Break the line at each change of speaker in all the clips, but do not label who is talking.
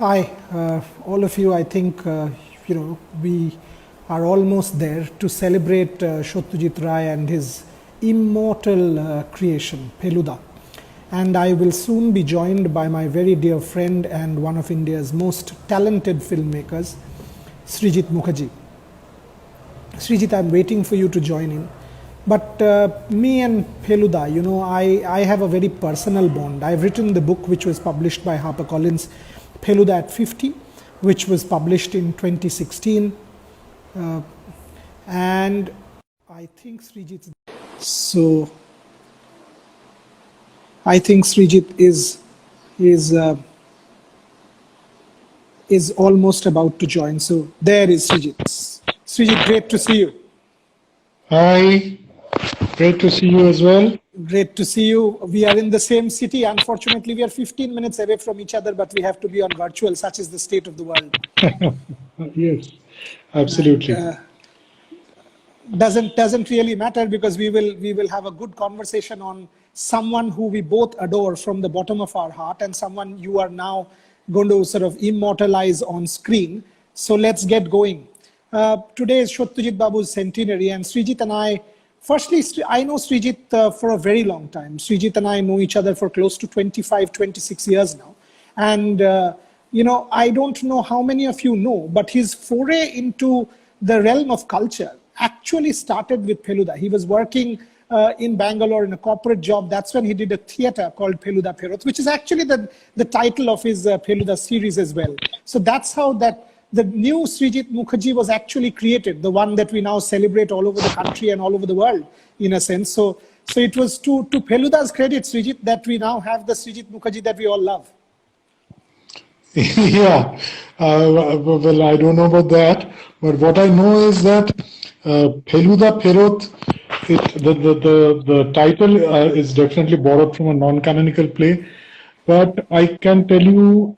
Hi, all of you. I think we are almost there to celebrate Satyajit Ray and his immortal creation, Feluda. And I will soon be joined by my very dear friend and one of India's most talented filmmakers, Srijit Mukherjee. Srijit, I'm waiting for you to join in. But me and Feluda, I have a very personal bond. I've written the book which was published by HarperCollins, Feluda at 50, which was published in 2016. And I think Srijit. So I think Srijit is almost about to join. So there is Srijit. Srijit, great to see you.
Hi, great to see you as well.
Great to see you. We are in the same city. Unfortunately, we are 15 minutes away from each other, but we have to be on virtual. Such is the state of the world.
Yes, absolutely.
Doesn't really matter because we will have a good conversation on someone who we both adore from the bottom of our heart and someone you are now going to sort of immortalize on screen. So let's get going. Today is Satyajit Babu's centenary, and Srijit and I, firstly, I know Srijit for a very long time. Srijit and I know each other for close to 25, 26 years now. And, I don't know how many of you know, but his foray into the realm of culture actually started with Feluda. He was working in Bangalore in a corporate job. That's when he did a theater called Feluda Pherot, which is actually the title of his Feluda series as well. So that's how the new Srijit Mukherjee was actually created, the one that we now celebrate all over the country and all over the world, in a sense. So it was to Feluda's credit, Srijit, that we now have the Srijit Mukherjee that we all love.
Yeah, well, I don't know about that, but what I know is that Feluda Pherot, the title is definitely borrowed from a non-canonical play, but I can tell you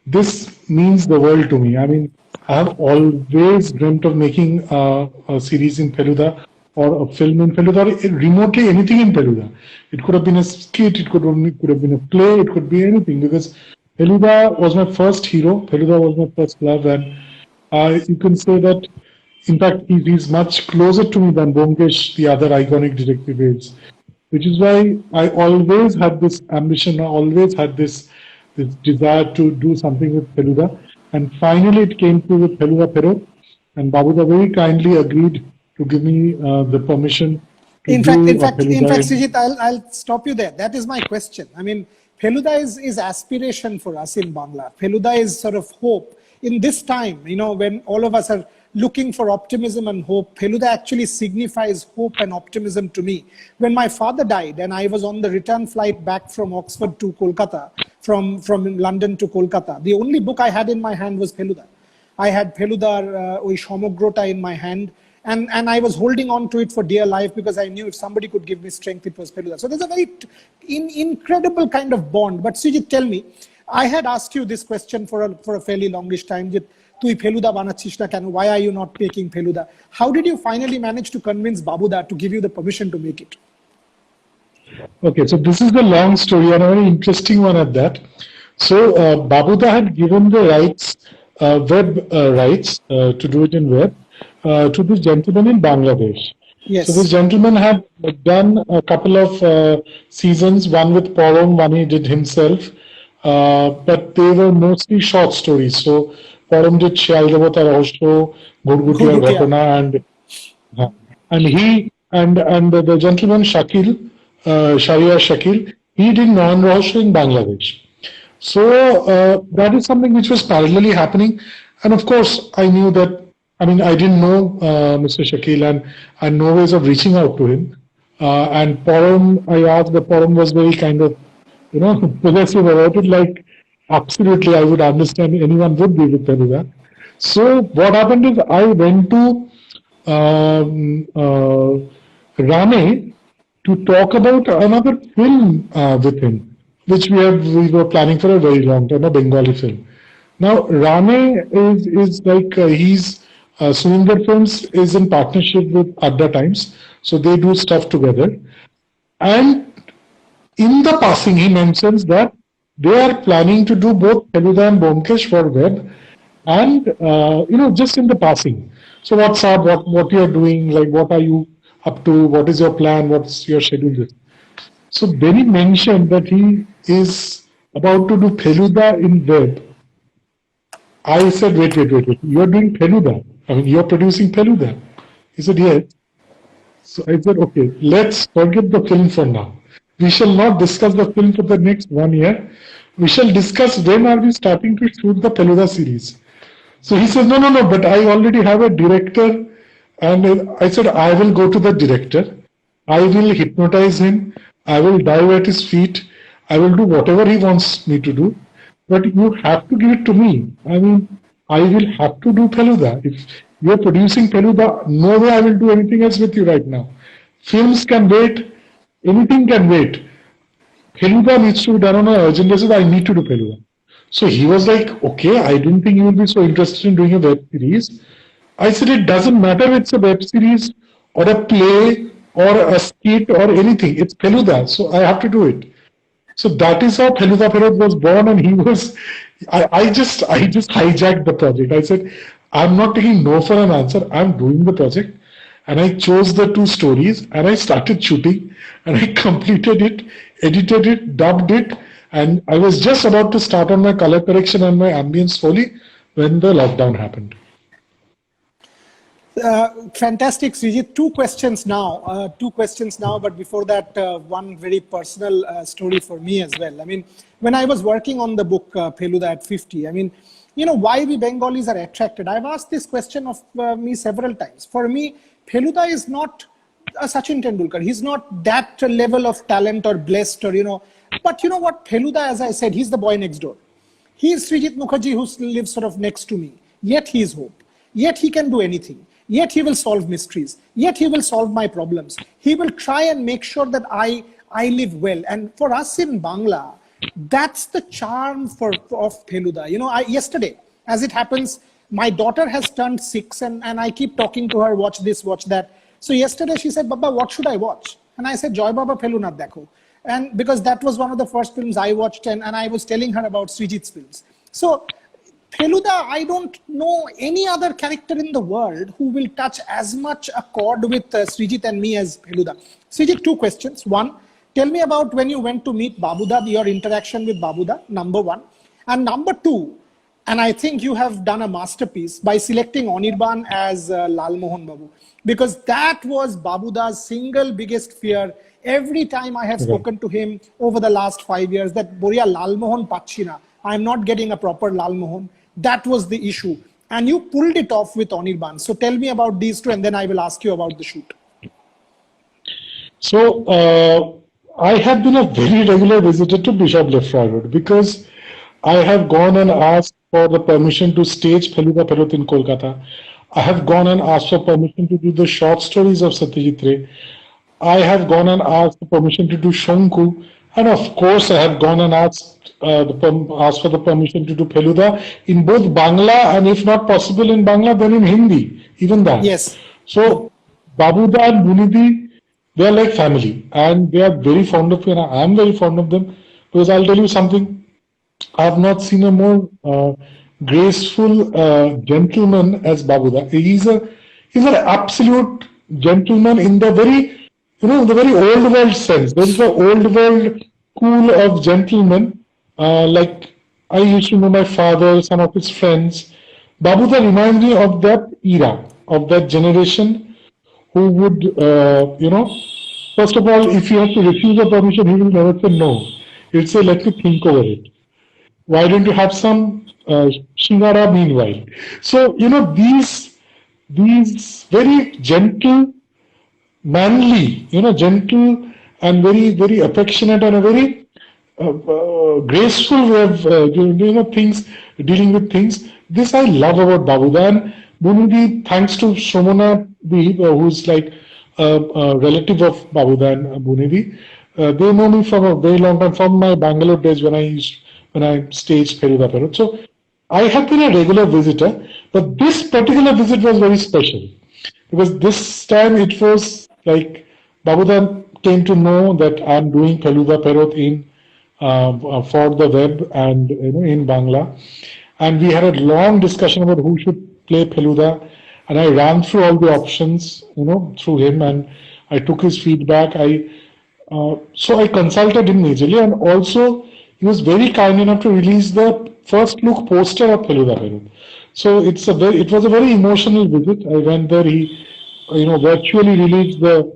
this means the world to me. I mean, I have always dreamt of making a series in Feluda or a film in Feluda or remotely anything in Feluda. It could have been a skit, it could have been a play, it could be anything, because Feluda was my first hero, Feluda was my first love, and you can say that, in fact, he's much closer to me than Byomkesh, the other iconic detective is, which is why I always had this ambition, I always had this desire to do something with Feluda. And finally it came through with Feluda Pherot, and Babuda very kindly agreed to give me the permission to
in fact, Srijit, I'll stop you there. That is my question. I mean, Feluda is aspiration for us in Bangla. Feluda is sort of hope. In this time, when all of us are looking for optimism and hope, Feluda actually signifies hope and optimism to me. When my father died and I was on the return flight back from Oxford to Kolkata, from London to Kolkata, the only book I had in my hand was Feluda. I had Feluda Oi Somogrota in my hand, and I was holding on to it for dear life because I knew if somebody could give me strength, it was Feluda. So there's a very incredible kind of bond. But Srijit, tell me, I had asked you this question for a fairly longish time. Tui Feluda banachis na keno? Why are you not taking Feluda? How did you finally manage to convince Babuda to give you the permission to make it?
Okay, so this is the long story and a very interesting one at that. So Babuda had given the rights, web rights, to do it in web, to this gentleman in Bangladesh.
Yes.
So this gentleman had done a couple of seasons, one with Param, one he did himself, but they were mostly short stories. So Param did Shyaldevata Rahosyo, Gurgutia Ghatana, and he and the gentleman Shakil, Shahriar Shakil, he did non-Rahosyo in Bangladesh. So that is something which was parallelly happening, and of course I knew that. I mean, I didn't know Mr. Shakil, and I had no ways of reaching out to him. And Param, I asked, the Param was very kind of, possessive about it. Like, absolutely, I would understand anyone would be with Feluda. So what happened is I went to Rane to talk about another film with him, which we were planning for a very long time, a Bengali film. Now, Rane is like he's Surinder Films is in partnership with Adda Times, so they do stuff together. And in the passing, he mentions that they are planning to do both Feluda and Bomkesh for web, and just in the passing. So what's up? What you are doing? Like, what are you up to? What is your plan? What's your schedule? So then he mentioned that he is about to do Feluda in web. I said, wait. You are doing Feluda. I mean, you are producing Feluda. He said, yes. So I said, okay, let's forget the film for now. We shall not discuss the film for the next 1 year. We shall discuss when are we starting to shoot the Feluda series. So he says, no, but I already have a director. And I said, I will go to the director. I will hypnotize him. I will dive at his feet. I will do whatever he wants me to do. But you have to give it to me. I mean, I will have to do Feluda. If you're producing Feluda, no way I will do anything else with you right now. Films can wait. Anything can wait. Feluda needs to be done on an urgent basis. I need to do Feluda. So he was like, okay, I didn't think you would be so interested in doing a web series. I said, it doesn't matter if it's a web series or a play or a skit or anything. It's Feluda, so I have to do it. So that is how Feluda Feroz was born, and he was. I just hijacked the project. I said, I'm not taking no for an answer. I'm doing the project, and I chose the 2 stories, and I started shooting, and I completed it, edited it, dubbed it, and I was just about to start on my color correction and my ambience Foley when the lockdown happened.
Fantastic, Srijit. Two questions now. But before that, one very personal story for me as well. I mean, when I was working on the book Feluda at 50, I mean, why we Bengalis are attracted. I've asked this question of me several times. For me, Feluda is not a Sachin Tendulkar. He's not that level of talent or blessed or, But you know what? Feluda, as I said, he's the boy next door. He is Srijit Mukherjee who lives sort of next to me. Yet he is hope. Yet he can do anything. Yet he will solve mysteries. Yet he will solve my problems. He will try and make sure that I live well. And for us in Bangla, that's the charm of Feluda. Yesterday, as it happens, my daughter has turned 6 and I keep talking to her, watch this, watch that. So yesterday she said, Baba, what should I watch? And I said, Joy Baba Feluna Dekho. And because that was one of the first films I watched, and I was telling her about Srijit's films. So Feluda, I don't know any other character in the world who will touch as much a chord with Srijit and me as Feluda. Srijit, 2 questions. One, tell me about when you went to meet Babuda, your interaction with Babuda, number 1. And number 2, and I think you have done a masterpiece by selecting Anirban as Lal Mohan Babu. Because that was Babuda's single biggest fear. Every time I have spoken to him over the last 5 years, that Boria Lal Mohan Pachina, I'm not getting a proper Lal Mohan. That was the issue. And you pulled it off with Anirban. So tell me about these 2 and then I will ask you about the shoot.
So I have been a very regular visitor to Bishop Left Forward because I have gone and asked for the permission to stage Feluda Feroz in Kolkata. I have gone and asked for permission to do the short stories of Satyajit Ray. I have gone and asked for permission to do Shonku. And of course, I have gone and asked for the permission to do Feluda in both Bangla, and if not possible in Bangla, then in Hindi, even that.
Yes.
So Babuda and Bunidi, they are like family, and they are very fond of me, and I am very fond of them, because I'll tell you something, I have not seen a more graceful gentleman as Babuda. He's an absolute gentleman in the very, the very old world sense. There is the old world school of gentlemen, like I used to know my father, some of his friends. Babuda reminds me of that era, of that generation who would, first of all, if you have to refuse a permission, he will never say no. He'll say, let me think over it. Why don't you have some shingara meanwhile? So, these very gentle, manly, gentle and very, very affectionate and a very graceful way of, dealing with things. This I love about Babuda. And Bunidi, thanks to Shomona Deep, who's like a relative of Babuda and Bunidi, they know me from a very long time, from my Bangalore days when I staged Feluda Feroz. So I have been a regular visitor, but this particular visit was very special because this time it was like Babuda came to know that I'm doing Feluda Feroz in for the web and in Bangla. And we had a long discussion about who should play Feluda. And I ran through all the options, through him, and I took his feedback. So I consulted him majorly, and also he was very kind enough to release the first look poster of Feluda Perut. So it was a very emotional visit. I went there. He, virtually released the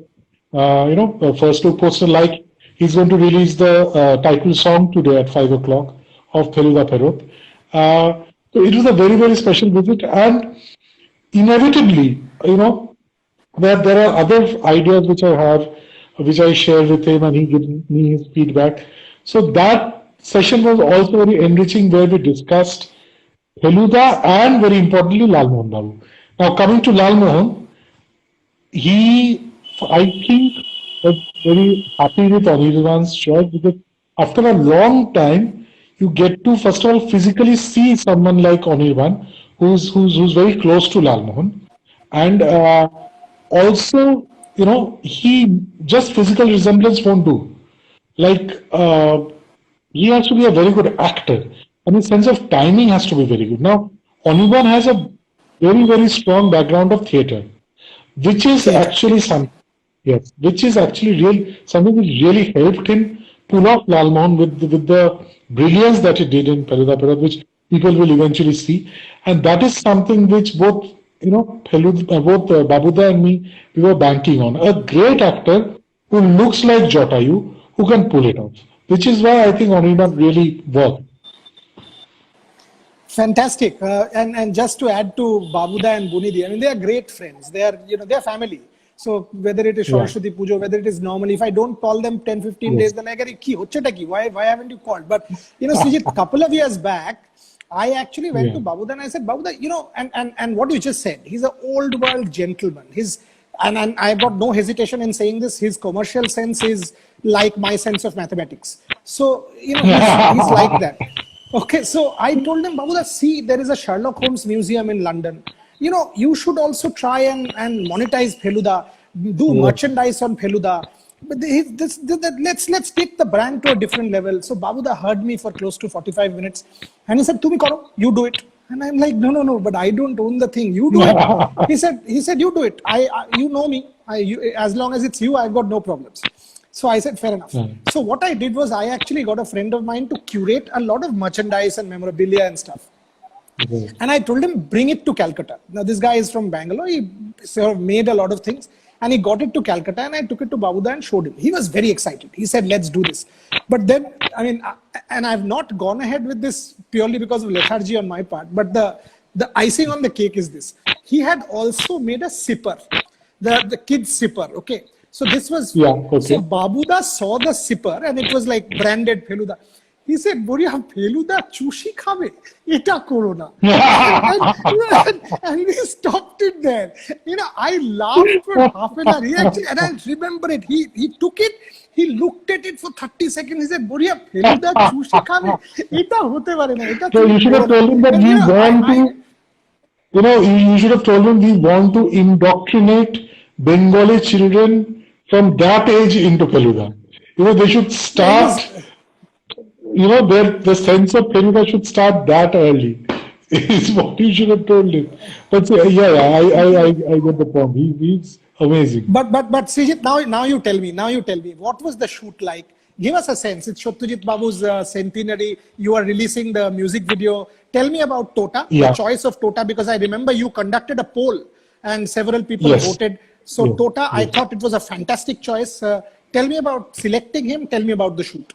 first look poster, like he's going to release the title song today at 5 o'clock of Feluda Perut. So it was a very, very special visit, and inevitably, that there are other ideas which I have, which I share with him, and he gives me his feedback. So that session was also very enriching, where we discussed Feluda and, very importantly, Lal Mohan Babu. Now, coming to Lal Mohan, I think, was very happy with Anirban's choice, because after a long time, you get to first of all physically see someone like Anirban, who's very close to Lal Mohan, and also, he just physical resemblance won't do. Like, he has to be a very good actor, and his sense of timing has to be very good. Now, Anirban has a very, very strong background of theatre, which is actually which is actually something which really helped him pull off Lal Mohan with the brilliance that he did in Feluda Perut, which people will eventually see, and that is something which both Babuda and me, we were banking on a great actor who looks like Jatayu, who can pull it off, which is why I think Anirban really worked.
Fantastic. And just to add to Babuda and Bunidi, I mean, they are great friends. They are, they are family. So whether it is Saraswati Pujo, whether it is normally, if I don't call them 10, 15 days, then I get, why haven't you called? But, Srijit, a couple of years back, I actually went to Babuda and I said, Babuda, and what you just said, he's an old world gentleman. And I've got no hesitation in saying this, his commercial sense is like my sense of mathematics. So, he's like that. Okay, so I told him, Babuda, see, there is a Sherlock Holmes museum in London. You should also try and monetize Feluda, do merchandise on Feluda. But let's take the brand to a different level. So Babuda heard me for close to 45 minutes, and he said, "Tumi karo, you do it." And I'm like, no, but I don't own the thing. You do it. He said, you do it. You know me. As long as it's you, I've got no problems. So I said, fair enough. So what I did was I actually got a friend of mine to curate a lot of merchandise and memorabilia and stuff. And I told him, bring it to Calcutta. Now, this guy is from Bangalore. He sort of made a lot of things. And he got it to Calcutta, and I took it to Babuda and showed him. He was very excited. He said, let's do this. But then, and I've not gone ahead with this purely because of lethargy on my part. But the icing on the cake is this. He had also made a sipper, the kid's sipper, okay? So this was, so Babuda saw the sipper, and it was like branded Feluda. He said, Boriya, Feluda chushi khave, eta corona. And we stopped it there. I laughed for half an hour. And I remember it. He took it, he looked at it for 30 seconds. He said, Boriya, Feluda chushi khave, eta hote pare na.
So you should have told him that we want to, you should have told him we want to indoctrinate Bengali children from that age into Feluda. They should start... the sense of Feluda should start that early. Is what you should have told him. But I get the point. He's amazing.
But Srijit, now you tell me, what was the shoot like? Give us a sense. It's Satyajit Babu's centenary. You are releasing the music video. Tell me about Tota, the choice of Tota, because I remember you conducted a poll and several people voted. So Tota, I thought it was a fantastic choice. Tell me about selecting him. Tell me about the shoot.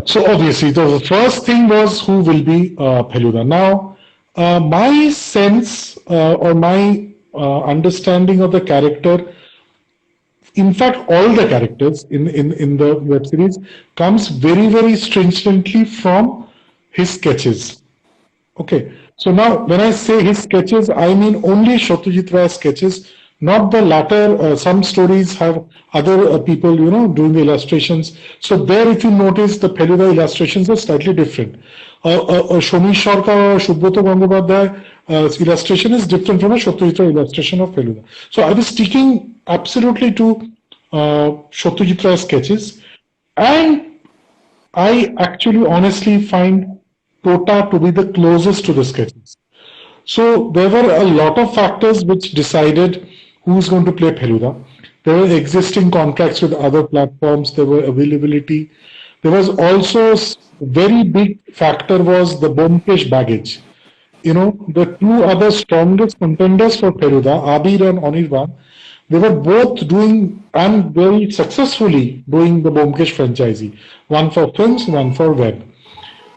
So obviously, the first thing was who will be Feluda. Now, my sense or my understanding of the character, in fact, all the characters in the web series comes very, very stringently from his sketches. Okay. So now, when I say his sketches, I mean only Satyajit Ray's sketches, not the latter. Some stories have other people, doing the illustrations. So there, if you notice, the Feluda illustrations are slightly different. Shomi Sarkar or Subroto Gangobadhyay's illustration is different from a Satyajit Ray illustration of Feluda. So I was sticking absolutely to Satyajit Ray's sketches. And I actually honestly find Tota to be the closest to the sketches. So there were a lot of factors which decided who's going to play Feluda. There were existing contracts with other platforms. There were availability. There was also very big factor was the Bomkesh baggage. You know, the two other strongest contenders for Feluda, Abir and Anirban, they were both doing and very successfully doing the Bomkesh franchisee. One for films, one for web.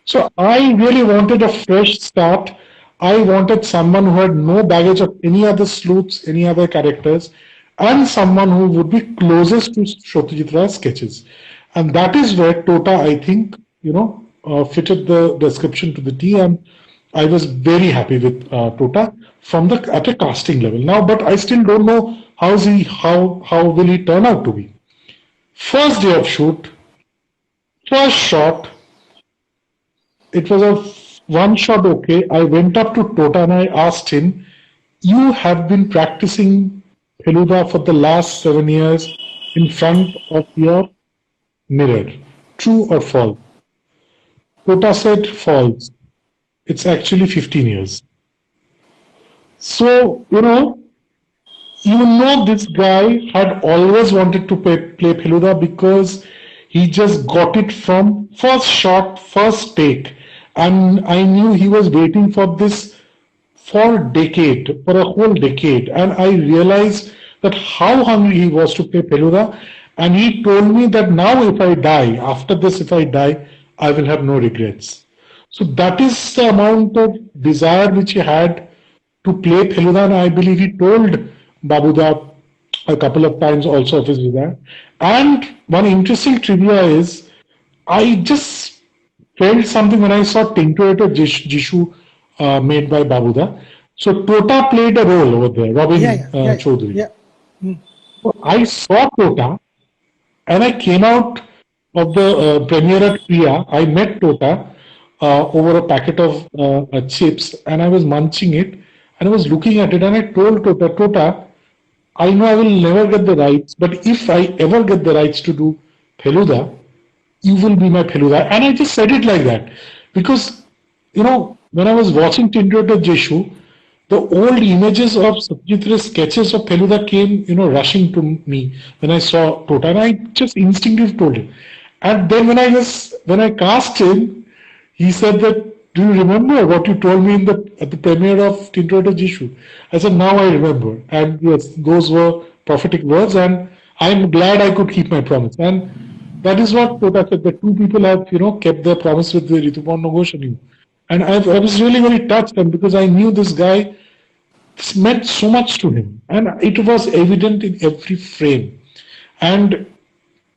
So I really wanted a fresh start. I wanted someone who had no baggage of any other sleuths, any other characters, and someone who would be closest to Shotajitra's sketches. And that is where Tota, I think, fitted the description to the T. And I was very happy with Tota from the at a casting level. Now, but I still don't know how will he turn out to be. First day of shoot, first shot, it was a one shot okay. I went up to Tota and I asked him, you have been practicing Feluda for the last 7 years in front of your mirror. True or false? Tota said false. It's actually 15 years. So, this guy had always wanted to play Feluda because he just got it from first shot, first take. And I knew he was waiting for this for a whole decade. And I realized that how hungry he was to play Feluda. And he told me that now if I die, after this if I die, I will have no regrets. So that is the amount of desire which he had to play Feluda, and I believe he told Babuda a couple of times also of his desire. And one interesting trivia is, I just felt something when I saw Tinktuator Jishu made by Babuda. So Tota played a role over there, Robin Chaudhary.
Yeah.
So I saw Tota, and I came out of the premiere at Priya. I met Tota over a packet of chips, and I was munching it, and I was looking at it, and I told Tota, I know I will never get the rights, but if I ever get the rights to do Feluda, you will be my Feluda. And I just said it like that because, when I was watching Tinktuator Jeshu, the old images of Satyajitra's sketches of Feluda came, rushing to me when I saw Tota, and I just instinctively told him. And then when I cast him, he said that, do you remember what you told me at the premiere of Tinktuator Jishu? I said, now I remember. And yes, those were prophetic words, and I'm glad I could keep my promise. And that is what Tota said, that two people have, kept their promise with Rituparna Ghosh and you. And I was really very touched, and because I knew this guy, this meant so much to him. And it was evident in every frame. And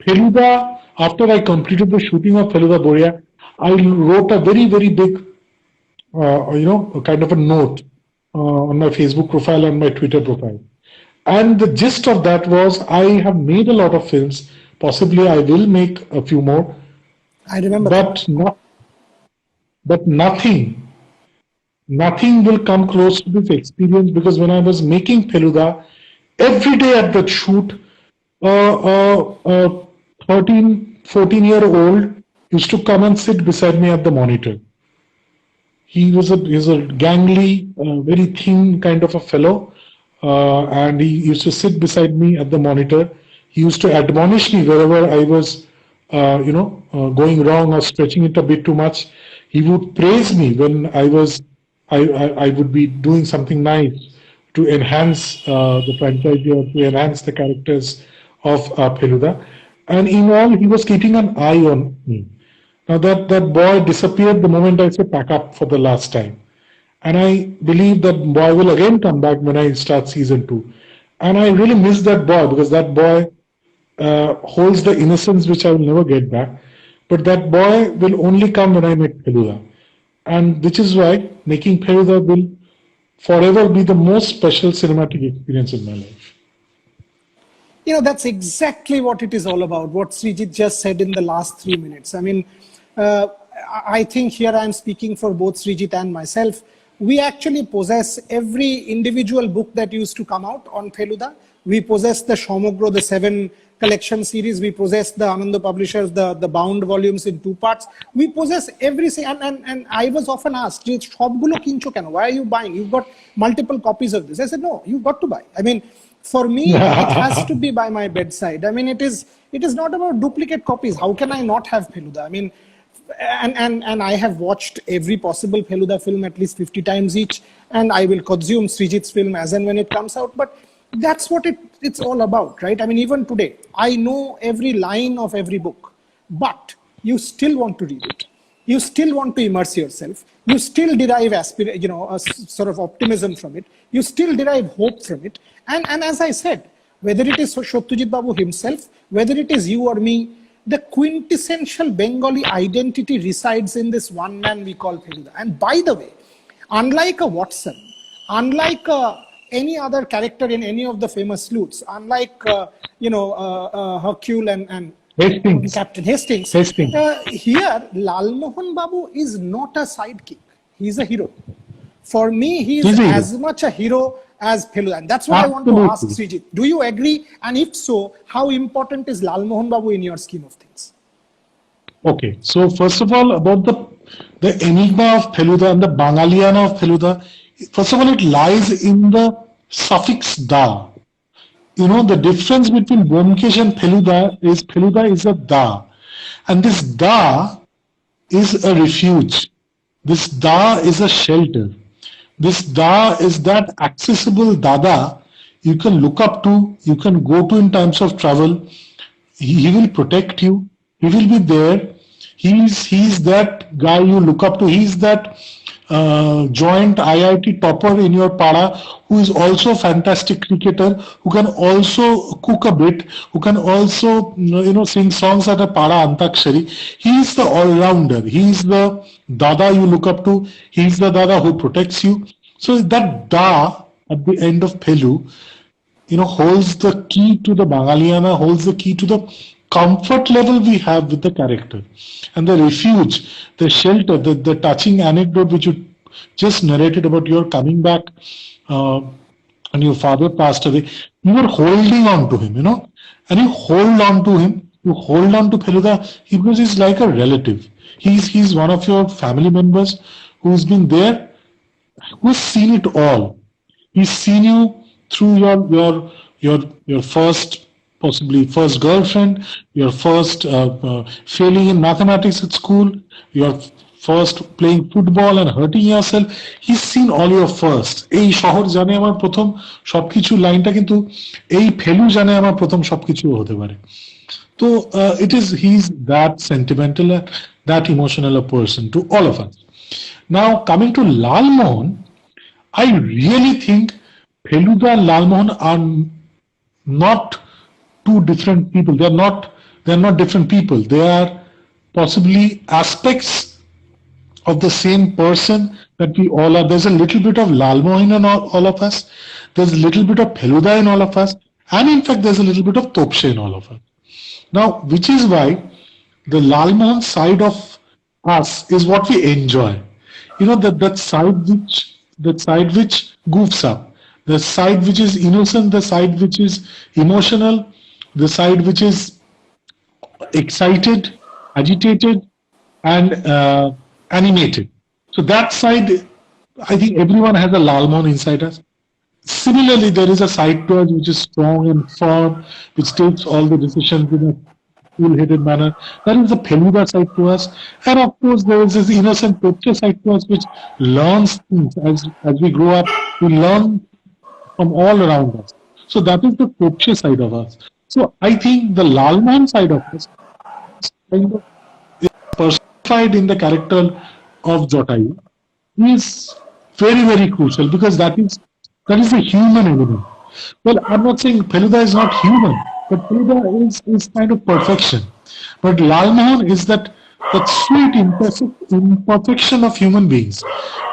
Feluda, after I completed the shooting of Feluda Boria, I wrote a very, very big, kind of a note on my Facebook profile and my Twitter profile. And the gist of that was, I have made a lot of films. Possibly I will make a few more.
I remember.
But nothing will come close to this experience, because when I was making Feluda, every day at that shoot, 13, 14-year-old used to come and sit beside me at the monitor. He's a gangly, very thin kind of a fellow, and he used to sit beside me at the monitor. He used to admonish me wherever I was, going wrong or stretching it a bit too much. He would praise me when I would be doing something nice to enhance the franchise or to enhance the characters of Feluda. And in all, he was keeping an eye on me. Now that boy disappeared the moment I said pack up for the last time. And I believe that boy will again come back when I start season 2. And I really miss that boy, because that boy holds the innocence which I will never get back. But that boy will only come when I make Feluda. And which is why making Feluda will forever be the most special cinematic experience in my life.
That's exactly what it is all about, what Srijit just said in the last 3 minutes. I mean, I think here I'm speaking for both Srijit and myself. We actually possess every individual book that used to come out on Feluda. We possess the Shomogro, the 7 collection series. We possess the Ananda Publishers, the bound volumes in 2 parts. We possess everything. And I was often asked, why are you buying? You've got multiple copies of this. I said, no, you've got to buy. I mean, for me, it has to be by my bedside. I mean, it is not about duplicate copies. How can I not have Feluda? I mean, and I have watched every possible Feluda film at least 50 times each, and I will consume Srijit's film as and when it comes out. But that's what it's all about, right? I mean, even today, I know every line of every book, but you still want to read it. You still want to immerse yourself. You still derive a sort of optimism from it. You still derive hope from it. And as I said, whether it is Satyajit Babu himself, whether it is you or me, the quintessential Bengali identity resides in this one man we call Feluda. And by the way, unlike a Watson, unlike any other character in any of the famous sleuths, unlike Hercule and
Hastings.
Captain Hastings. Here, Lalmohan Babu is not a sidekick. He's a hero. For me, he is as much a hero as Feluda. And that's what I want to ask Srijit. Do you agree? And if so, how important is Lalmohan Babu in your scheme of things?
Okay, so first of all, about the enigma of Feluda and the Bangaliana of Feluda, first of all, it lies in the suffix da. You know, the difference between Byomkesh and Feluda is a da. And this da is a refuge. This da is a shelter. This da is that accessible dada you can look up to, you can go to in times of trouble. He will protect you. He will be there. He's that guy you look up to. He's that joint IIT topper in your para who is also a fantastic cricketer, who can also cook a bit, who can also sing songs at a para antakshari. He is the all-rounder. He is the dada you look up to. He is the dada who protects you. So that da at the end of Phelu, holds the key to the Bangaliana, holds the key to the comfort level we have with the character. And the refuge, the shelter, the touching anecdote which you just narrated about your coming back and your father passed away, you were holding on to him, and you hold on to him, you hold on to Feluda because he's like a relative. He's one of your family members who's been there, who's seen it all. He's seen you through your first, possibly first girlfriend, your first failing in mathematics at school, your first playing football and hurting yourself. He's seen all your first. এই শহর জানে আমার প্রথম সবকিছু লাইনটা কিন্তু এই ফেলু জানে আমার প্রথম সবকিছু হতে পারে। তো he's that sentimental, that emotional a person to all of us. Now coming to Lalmohan, I really think Feluda and Lalmohan are not two different people. They're not different people. They are possibly aspects of the same person that we all are. There's a little bit of Lalmohan in all of us. There's a little bit of Feluda in all of us. And in fact, there's a little bit of Topshe in all of us. Now, which is why the Lalmohan side of us is what we enjoy. That side which goofs up. The side which is innocent, the side which is emotional, the side which is excited, agitated, and animated. So that side, I think everyone has a Lalmohan inside us. Similarly, there is a side to us which is strong and firm, which takes all the decisions in a cool-headed manner. That is the Feluda side to us. And of course, there is this innocent Topche side to us which learns things as we grow up. We learn from all around us. So that is the Topche side of us. So I think the Lalmohan side of us is personified in the character of Jatayu is very, very crucial because that is the human element. Well, I'm not saying Feluda is not human, but Feluda is kind of perfection. But Lalmohan is that sweet imperfection of human beings,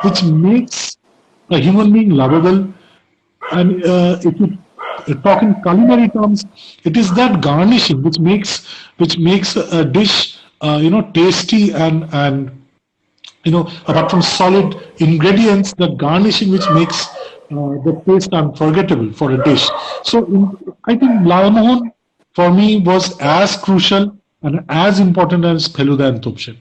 which makes a human being lovable. And if you talk in culinary terms, it is that garnishing which makes a dish tasty and apart from solid ingredients, the garnishing which makes the taste unforgettable for a dish. So I think Lalamohon for me was as crucial and as important as Feluda and Topshin.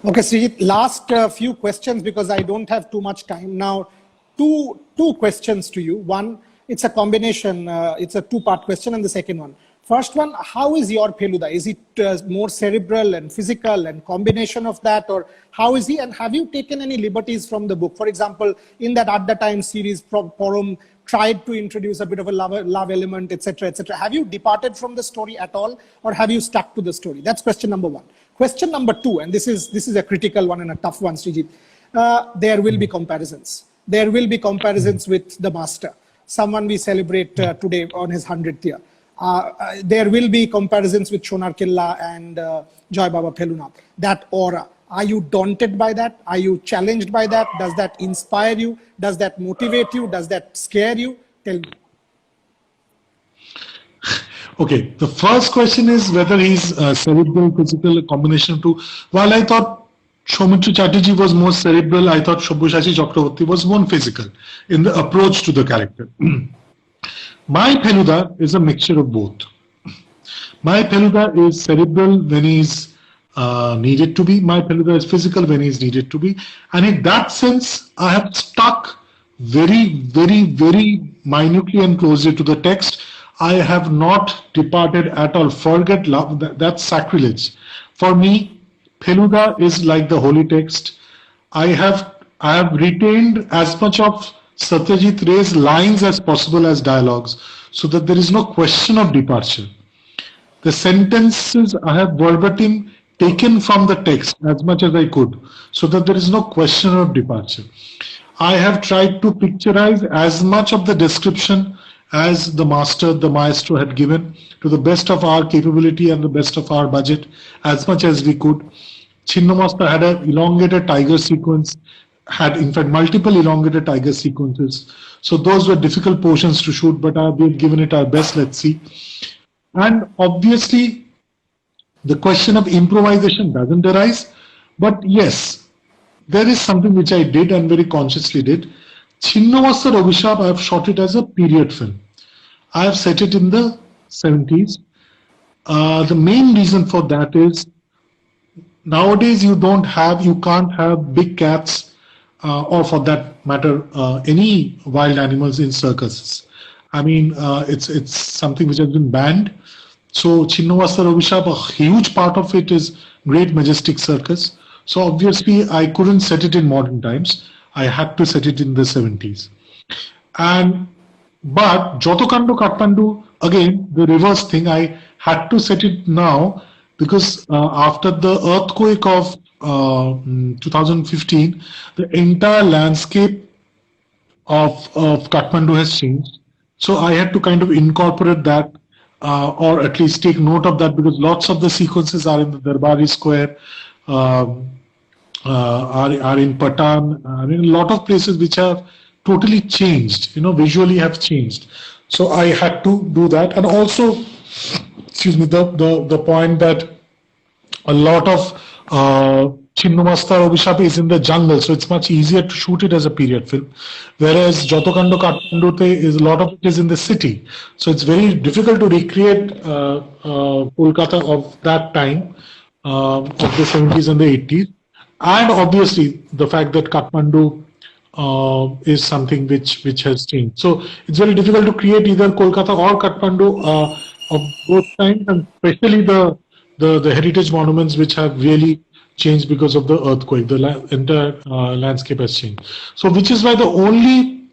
Okay, Srijit, last few questions because I don't have too much time. Now, two questions to you. One, it's a combination, it's a two-part question, and the second one. First one, how is your Feluda? Is it more cerebral and physical and combination of that, or how is he? And have you taken any liberties from the book? For example, in that At the Time series, Porum tried to introduce a bit of a love element, etc., etc. Have you departed from the story at all, or have you stuck to the story? That's question number one. Question number two, and this is a critical one and a tough one, Srijit. There will be comparisons. There will be comparisons with the master, someone we celebrate today on his 100th year. There will be comparisons with Sonar Killa and Joy Baba Phelunatھ. That aura. Are you daunted by that? Are you challenged by that? Does that inspire you? Does that motivate you? Does that scare you? Tell me.
Okay, the first question is whether he's cerebral, physical, a combination of two. While I thought Soumitra Chatterjee was more cerebral, I thought Sabyasachi Chakraborty was more physical in the approach to the character. My Feluda is a mixture of both. My Feluda is cerebral when he's needed to be. My Feluda is physical when he's needed to be. And in that sense, I have stuck very, very, very minutely and closely to the text. I have not departed at all. Forget love, that's sacrilege. For me, Feluda is like the holy text. I have retained as much of Satyajit Ray's lines as possible as dialogues, so that there is no question of departure. The sentences I have verbatim taken from the text as much as I could, so that there is no question of departure. I have tried to picturize as much of the description as the maestro had given, to the best of our capability and the best of our budget, as much as we could. Chinnamasta had an elongated tiger sequence, had in fact multiple elongated tiger sequences. So those were difficult portions to shoot, but we've given it our best, let's see. And obviously, the question of improvisation doesn't arise, but yes, there is something which I did and very consciously did. Chinnamasta Abhishap, I have shot it as a period film. I have set it in the 70s. The main reason for that is nowadays you can't have big cats or for that matter any wild animals in circuses. I mean, it's something which has been banned. So Chinnamasta Abhishap, a huge part of it is Great Majestic Circus. So obviously I couldn't set it in modern times. I had to set it in the 70s. But Jotokando Kathmandu, again, the reverse thing, I had to set it now because after the earthquake of 2015, the entire landscape of Kathmandu has changed. So I had to kind of incorporate that or at least take note of that, because lots of the sequences are in the Darbari Square, are in Patan, in a lot of places which have totally changed, visually have changed. So I had to do that. And also, the point that a lot of Chinnamasta Abhishap is in the jungle, so it's much easier to shoot it as a period film. Whereas Jotokando Kathmandu is a lot of it is in the city, so it's very difficult to recreate Kolkata of that time, of the 70s and the 80s. And obviously the fact that Kathmandu is something which has changed. So it's very difficult to create either Kolkata or Kathmandu of both times, and especially the heritage monuments which have really changed because of the earthquake. The entire landscape has changed. So which is why the only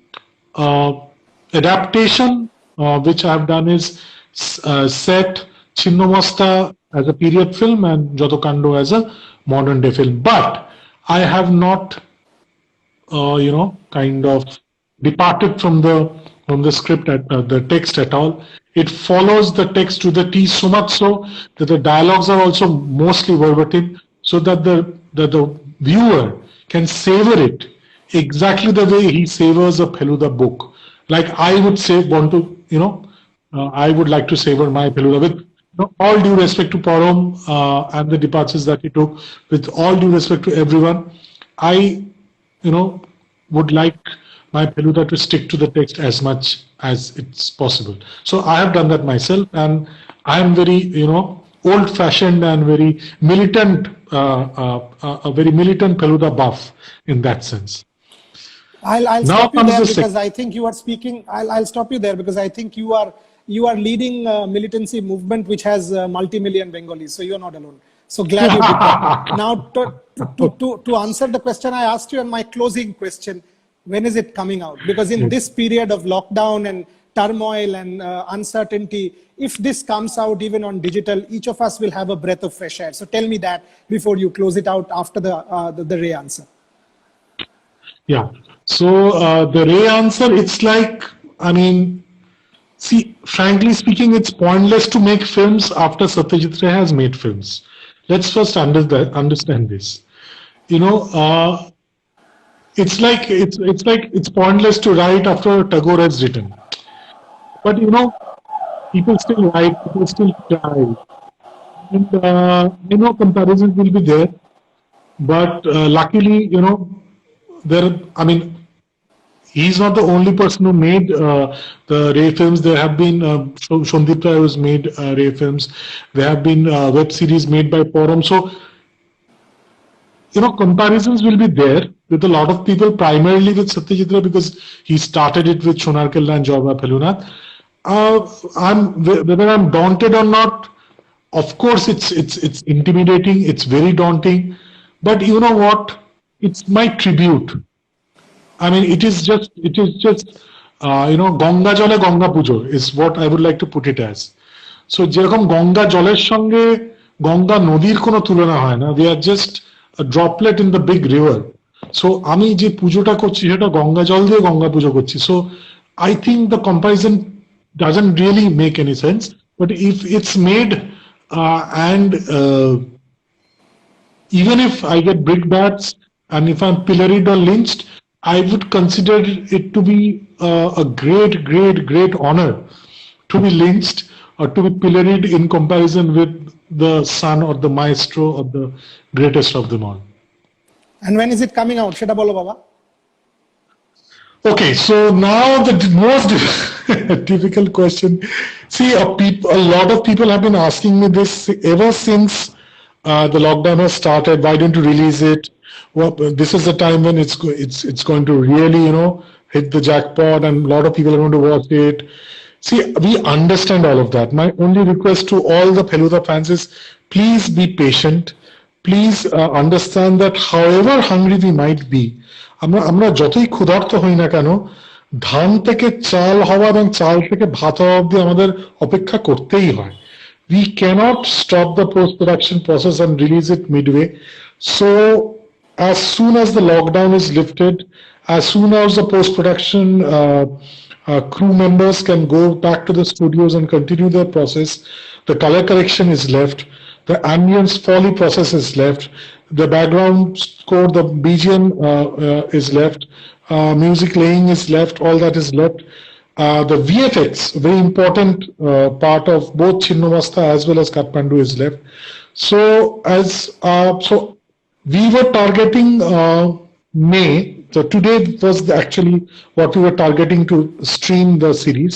adaptation which I have done is set Chinnamasta as a period film and Jotokando as a modern day film. But I have not kind of departed from the script the text at all. It follows the text to the T, so much so that the dialogues are also mostly verbatim, so that the viewer can savor it exactly the way he savors a Feluda book. Like I would I would like to savor my Feluda with all due respect to Porum and the departures that he took, with all due respect to everyone. I would like my Feluda to stick to the text as much as it's possible. So I have done that myself, and I am very, old-fashioned and very militant, a very militant Feluda buff in that sense.
I'll
Now
stop you
comes
there
the
because I think you are speaking. I'll stop you there because I think you are leading a militancy movement which has multi-million Bengalis. So you're not alone. So glad you did that. Now to answer the question I asked you and my closing question, when is it coming out? Because in this period of lockdown and turmoil and uncertainty, if this comes out even on digital, each of us will have a breath of fresh air. So tell me that before you close it out after the Ray answer.
Yeah. So the Ray answer, it's like, I mean, see, frankly speaking, it's pointless to make films after Satyajit Ray has made films. Let's first understand this. It's pointless to write after Tagore has written. But people still write, people still try, and comparisons will be there. But luckily, he's not the only person who made the Ray films. There have been Shondeep Rai who's made Ray films. There have been web series made by Porum. So, comparisons will be there with a lot of people, primarily with Satyajit Ray because he started it with Sonar Kella and Joba Felunath. Whether I'm daunted or not, of course it's intimidating. It's very daunting. But you know what? It's my tribute. I mean, it is just Ganga Jale Ganga Pujo is what I would like to put it as. So, যেরকম Ganga জলের সঙ্গে Ganga নদীর কোনো তুলনা হয় না. They are just a droplet in the big river. So, আমি যে পুজোটা করছি সেটা গঙ্গা জল দিয়ে গঙ্গা পুজো করছি. So, I think the comparison doesn't really make any sense. But if it's made and even if I get brickbats and if I'm pilloried or lynched, I would consider it to be a great honor to be lynched or to be pilloried in comparison with the son or the maestro or the greatest of them all.
And when is it coming out? Sheta bolo baba.
Okay, so now the most difficult question. See, a lot of people have been asking me this ever since the lockdown has started. Why don't you release it? Well, this is the time when it's going to really, hit the jackpot, and a lot of people are going to watch it. See, we understand all of that. My only request to all the Feluda fans is, please be patient. Please understand that however hungry we might be, আমরা যতই ক্ষুধার্ত হই না কেন, ধান থেকে চাল হওয়া এবং চাল থেকে ভাত হওয়া অবধি আমাদের অপেক্ষা করতেই হয়. We cannot stop the post-production process and release it midway. So, as soon as the lockdown is lifted, as soon as the post-production crew members can go back to the studios and continue their process, the color correction is left, the ambience Foley process is left, the background score, the BGM is left, music laying is left, all that is left. The VFX, very important part of both Chinnamasta as well as Kathmandu is left. So we were targeting May. So today was actually what we were targeting to stream the series.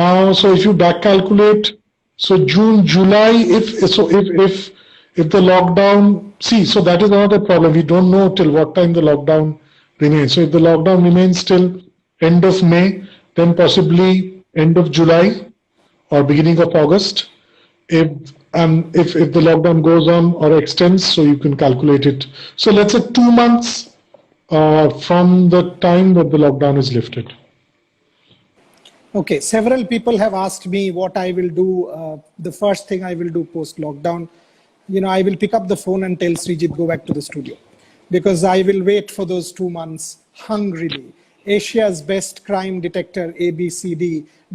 Now, so if you back calculate, so June, July, if the lockdown, so that is another problem. We don't know till what time the lockdown remains. So if the lockdown remains till end of May, then possibly end of July or beginning of August. If the lockdown goes on or extends, so you can calculate it. So let's say 2 months from the time that the lockdown is lifted.
Okay, several people have asked me what I will do. The first thing I will do post-lockdown, I will pick up the phone and tell Srijit, go back to the studio. Because I will wait for those 2 months hungrily. Asia's best crime detector, ABCD,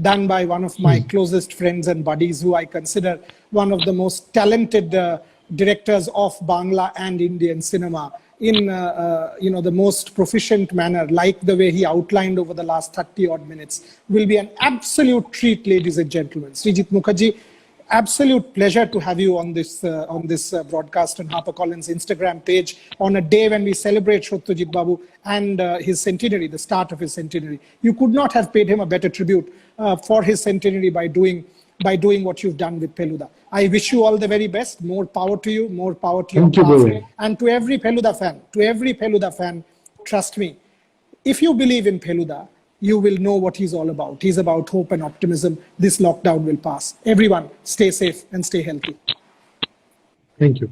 done by one of my closest friends and buddies who I consider one of the most talented directors of Bangla and Indian cinema in the most proficient manner, like the way he outlined over the last 30 odd minutes, will be an absolute treat, ladies and gentlemen. Srijit Mukherjee, absolute pleasure to have you on this broadcast on HarperCollins Instagram page on a day when we celebrate Satyajit Babu and his centenary, the start of his centenary. You could not have paid him a better tribute for his centenary by doing what you've done with Feluda. I wish you all the very best. More power to you. More power to your craft. And to every Feluda fan, trust me, if you believe in Feluda, you will know what he's all about. He's about hope and optimism. This lockdown will pass. Everyone, stay safe and stay healthy.
Thank you.